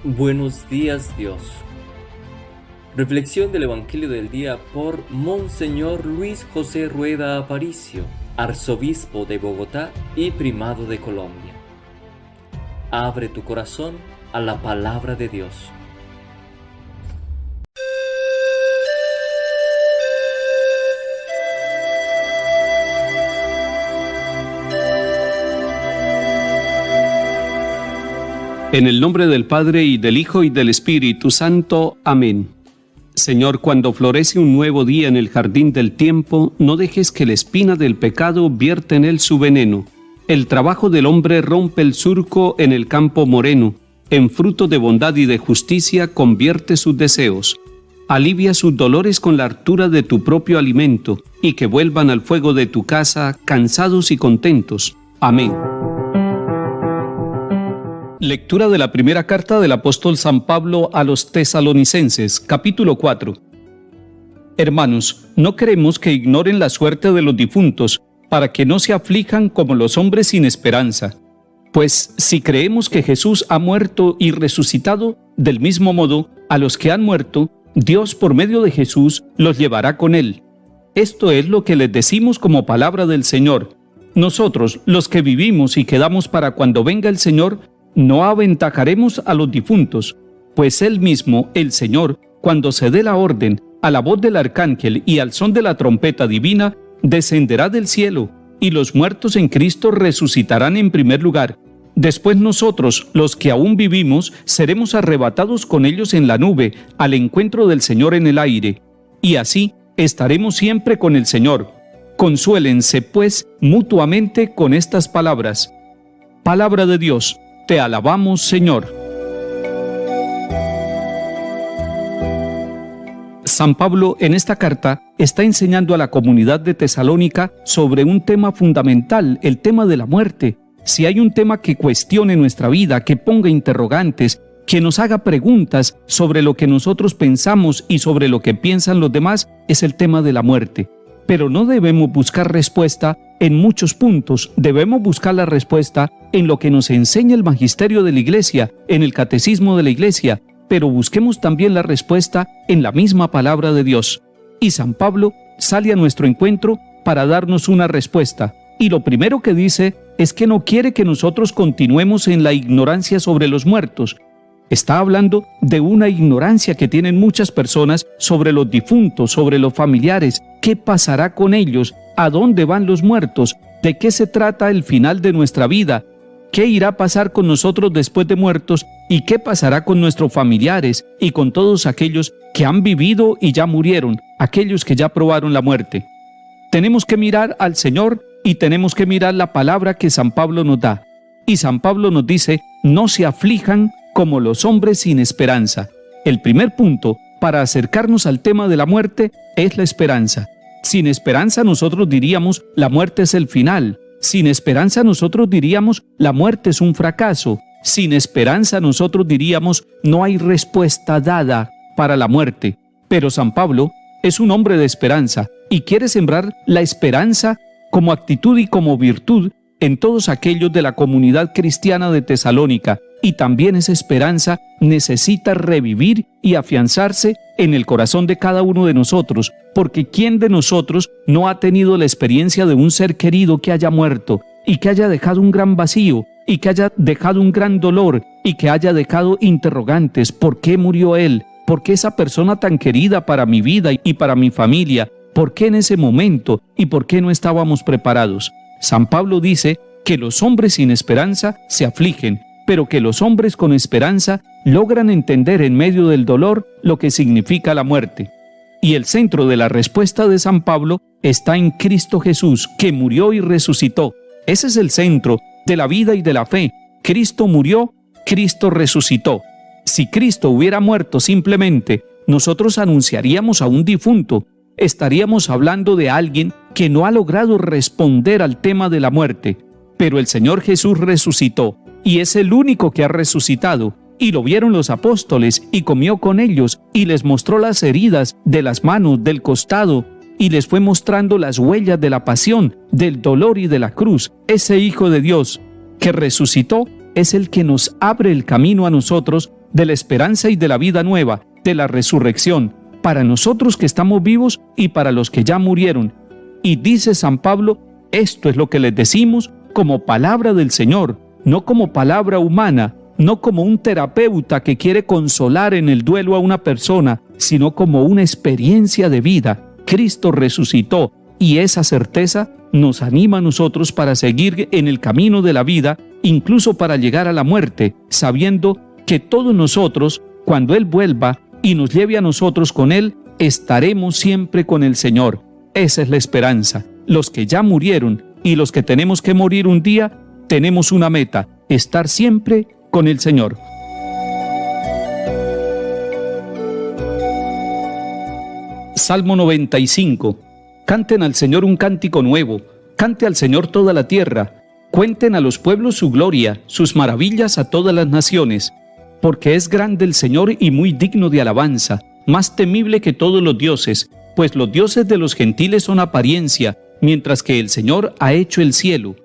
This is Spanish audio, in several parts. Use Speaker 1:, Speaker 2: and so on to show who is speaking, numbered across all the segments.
Speaker 1: Buenos días, Dios. Reflexión del Evangelio del día por Monseñor Luis José Rueda Aparicio, arzobispo de Bogotá y primado de Colombia. Abre tu corazón a la palabra de Dios.
Speaker 2: En el nombre del Padre, y del Hijo, y del Espíritu Santo. Amén. Señor, cuando florece un nuevo día en el jardín del tiempo, no dejes que la espina del pecado vierta en él su veneno. El trabajo del hombre rompe el surco en el campo moreno, en fruto de bondad y de justicia convierte sus deseos. Alivia sus dolores con la hartura de tu propio alimento, y que vuelvan al fuego de tu casa, cansados y contentos. Amén. Lectura de la primera carta del apóstol San Pablo a los Tesalonicenses, capítulo 4. Hermanos, no queremos que ignoren la suerte de los difuntos, para que no se aflijan como los hombres sin esperanza. Pues si creemos que Jesús ha muerto y resucitado, del mismo modo, a los que han muerto, Dios por medio de Jesús los llevará con él. Esto es lo que les decimos como palabra del Señor. Nosotros, los que vivimos y quedamos para cuando venga el Señor, no aventajaremos a los difuntos, pues Él mismo, el Señor, cuando se dé la orden, a la voz del arcángel y al son de la trompeta divina, descenderá del cielo, y los muertos en Cristo resucitarán en primer lugar. Después nosotros, los que aún vivimos, seremos arrebatados con ellos en la nube, al encuentro del Señor en el aire, y así estaremos siempre con el Señor. Consuélense, pues, mutuamente con estas palabras. Palabra de Dios. Te alabamos, Señor. San Pablo en esta carta está enseñando a la comunidad de Tesalónica sobre un tema fundamental, el tema de la muerte. Si hay un tema que cuestione nuestra vida, que ponga interrogantes, que nos haga preguntas sobre lo que nosotros pensamos y sobre lo que piensan los demás, es el tema de la muerte. Pero no debemos buscar respuesta en muchos puntos, debemos buscar la respuesta en lo que nos enseña el magisterio de la Iglesia, en el catecismo de la Iglesia, pero busquemos también la respuesta en la misma palabra de Dios. Y San Pablo sale a nuestro encuentro para darnos una respuesta. Y lo primero que dice es que no quiere que nosotros continuemos en la ignorancia sobre los muertos. Está hablando de una ignorancia que tienen muchas personas sobre los difuntos, sobre los familiares. ¿Qué pasará con ellos? ¿A dónde van los muertos? ¿De qué se trata el final de nuestra vida? ¿Qué irá a pasar con nosotros después de muertos? ¿Y qué pasará con nuestros familiares y con todos aquellos que han vivido y ya murieron, aquellos que ya probaron la muerte? Tenemos que mirar al Señor y tenemos que mirar la palabra que San Pablo nos da. Y San Pablo nos dice, no se aflijan como los hombres sin esperanza. El primer punto para acercarnos al tema de la muerte es la esperanza. Sin esperanza nosotros diríamos, la muerte es el final. Sin esperanza nosotros diríamos, la muerte es un fracaso. Sin esperanza nosotros diríamos, no hay respuesta dada para la muerte. Pero San Pablo es un hombre de esperanza y quiere sembrar la esperanza como actitud y como virtud en todos aquellos de la comunidad cristiana de Tesalónica. Y también esa esperanza necesita revivir y afianzarse en el corazón de cada uno de nosotros, porque ¿quién de nosotros no ha tenido la experiencia de un ser querido que haya muerto y que haya dejado un gran vacío y que haya dejado un gran dolor y que haya dejado interrogantes? ¿Por qué murió él? ¿Por qué esa persona tan querida para mi vida y para mi familia? ¿Por qué en ese momento? ¿Y por qué no estábamos preparados? San Pablo dice que los hombres sin esperanza se afligen, pero que los hombres con esperanza logran entender en medio del dolor lo que significa la muerte. Y el centro de la respuesta de San Pablo está en Cristo Jesús, que murió y resucitó. Ese es el centro de la vida y de la fe. Cristo murió, Cristo resucitó. Si Cristo hubiera muerto simplemente, nosotros anunciaríamos a un difunto. Estaríamos hablando de alguien que no ha logrado responder al tema de la muerte. Pero el Señor Jesús resucitó. Y es el único que ha resucitado, y lo vieron los apóstoles, y comió con ellos, y les mostró las heridas de las manos, del costado, y les fue mostrando las huellas de la pasión, del dolor y de la cruz. Ese Hijo de Dios que resucitó es el que nos abre el camino a nosotros de la esperanza y de la vida nueva, de la resurrección, para nosotros que estamos vivos y para los que ya murieron. Y dice San Pablo, esto es lo que les decimos como palabra del Señor, no como palabra humana, no como un terapeuta que quiere consolar en el duelo a una persona, sino como una experiencia de vida. Cristo resucitó y esa certeza nos anima a nosotros para seguir en el camino de la vida, incluso para llegar a la muerte, sabiendo que todos nosotros, cuando Él vuelva y nos lleve a nosotros con Él, estaremos siempre con el Señor. Esa es la esperanza. Los que ya murieron y los que tenemos que morir un día, tenemos una meta, estar siempre con el Señor. Salmo 95. Canten al Señor un cántico nuevo, cante al Señor toda la tierra, cuenten a los pueblos su gloria, sus maravillas a todas las naciones, porque es grande el Señor y muy digno de alabanza, más temible que todos los dioses, pues los dioses de los gentiles son apariencia, mientras que el Señor ha hecho el cielo.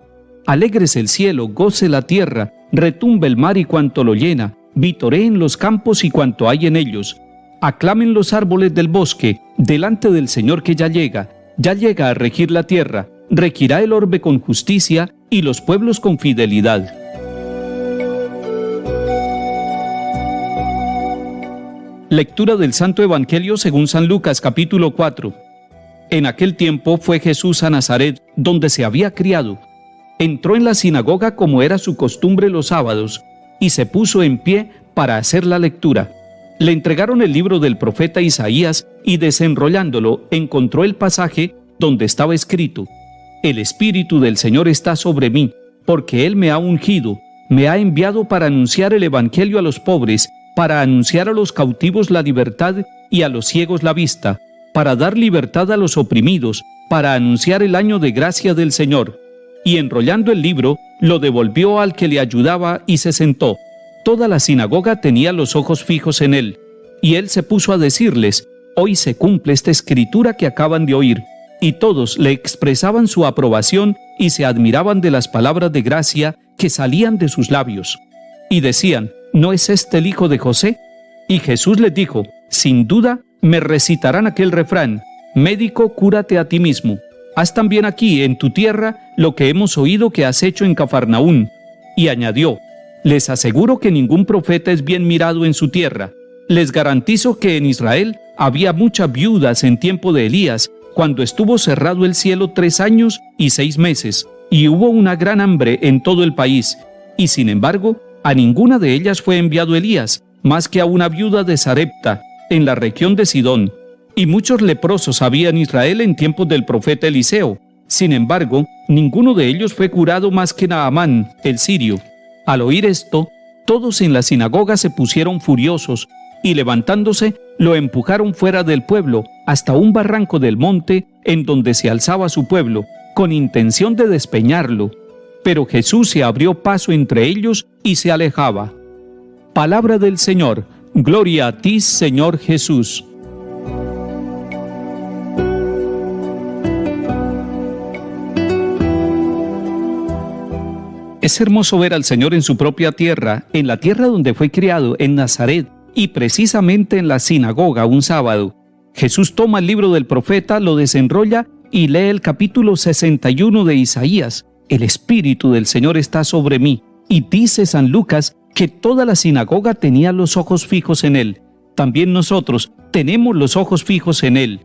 Speaker 2: Alégrese el cielo, goce la tierra, retumbe el mar y cuanto lo llena, vitoreen los campos y cuanto hay en ellos. Aclamen los árboles del bosque, delante del Señor que ya llega a regir la tierra, regirá el orbe con justicia y los pueblos con fidelidad. Lectura del Santo Evangelio según San Lucas, capítulo 4. En aquel tiempo fue Jesús a Nazaret, donde se había criado. Entró en la sinagoga como era su costumbre los sábados, y se puso en pie para hacer la lectura. Le entregaron el libro del profeta Isaías, y desenrollándolo, encontró el pasaje donde estaba escrito: El Espíritu del Señor está sobre mí, porque Él me ha ungido, me ha enviado para anunciar el Evangelio a los pobres, para anunciar a los cautivos la libertad y a los ciegos la vista, para dar libertad a los oprimidos, para anunciar el año de gracia del Señor. Y enrollando el libro, lo devolvió al que le ayudaba y se sentó. Toda la sinagoga tenía los ojos fijos en él, y él se puso a decirles: hoy se cumple esta escritura que acaban de oír. Y todos le expresaban su aprobación y se admiraban de las palabras de gracia que salían de sus labios. Y decían: ¿no es este el hijo de José? Y Jesús les dijo: sin duda me recitarán aquel refrán: médico, cúrate a ti mismo. Haz también aquí en tu tierra lo que hemos oído que has hecho en Cafarnaún. Y añadió: les aseguro que ningún profeta es bien mirado en su tierra. Les garantizo que en Israel había muchas viudas en tiempo de Elías, cuando estuvo cerrado el cielo 3 años y 6 meses, y hubo una gran hambre en todo el país. Y sin embargo, a ninguna de ellas fue enviado Elías, más que a una viuda de Sarepta, en la región de Sidón. Y muchos leprosos había en Israel en tiempos del profeta Eliseo. Sin embargo, ninguno de ellos fue curado más que Naamán, el sirio. Al oír esto, todos en la sinagoga se pusieron furiosos, y levantándose, lo empujaron fuera del pueblo, hasta un barranco del monte, en donde se alzaba su pueblo, con intención de despeñarlo. Pero Jesús se abrió paso entre ellos y se alejaba. Palabra del Señor. Gloria a ti, Señor Jesús. Es hermoso ver al Señor en su propia tierra, en la tierra donde fue criado, en Nazaret, y precisamente en la sinagoga un sábado. Jesús toma el libro del profeta, lo desenrolla y lee el capítulo 61 de Isaías. El Espíritu del Señor está sobre mí. Y dice San Lucas que toda la sinagoga tenía los ojos fijos en él. También nosotros tenemos los ojos fijos en él.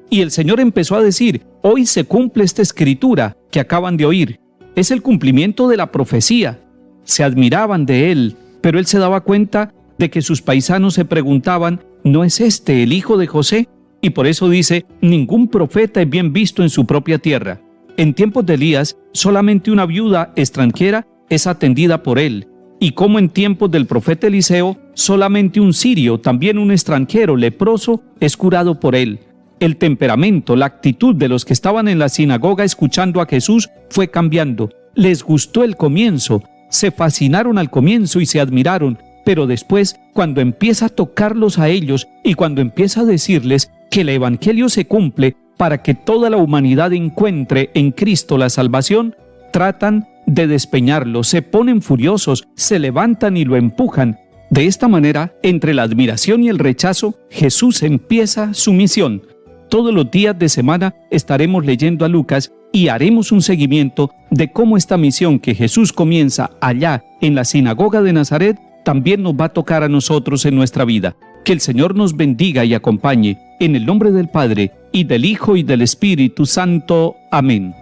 Speaker 2: Y el Señor empezó a decir: hoy se cumple esta escritura que acaban de oír. Es el cumplimiento de la profecía. Se admiraban de él, pero él se daba cuenta de que sus paisanos se preguntaban: ¿no es este el hijo de José? Y por eso dice: ningún profeta es bien visto en su propia tierra. En tiempos de Elías, solamente una viuda extranjera es atendida por él. Y como en tiempos del profeta Eliseo, solamente un sirio, también un extranjero leproso, es curado por él. El temperamento, la actitud de los que estaban en la sinagoga escuchando a Jesús fue cambiando. Les gustó el comienzo, se fascinaron al comienzo y se admiraron, pero después, cuando empieza a tocarlos a ellos y cuando empieza a decirles que el Evangelio se cumple para que toda la humanidad encuentre en Cristo la salvación, tratan de despeñarlo, se ponen furiosos, se levantan y lo empujan. De esta manera, entre la admiración y el rechazo, Jesús empieza su misión. Todos los días de semana estaremos leyendo a Lucas y haremos un seguimiento de cómo esta misión que Jesús comienza allá en la sinagoga de Nazaret también nos va a tocar a nosotros en nuestra vida. Que el Señor nos bendiga y acompañe, en el nombre del Padre, y del Hijo, y del Espíritu Santo. Amén.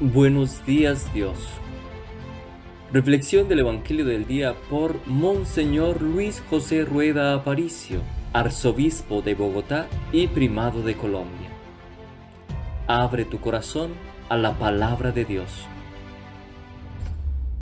Speaker 1: Buenos días, Dios. Reflexión del Evangelio del día por Monseñor Luis José Rueda Aparicio, arzobispo de Bogotá y primado de Colombia. Abre tu corazón a la palabra de Dios.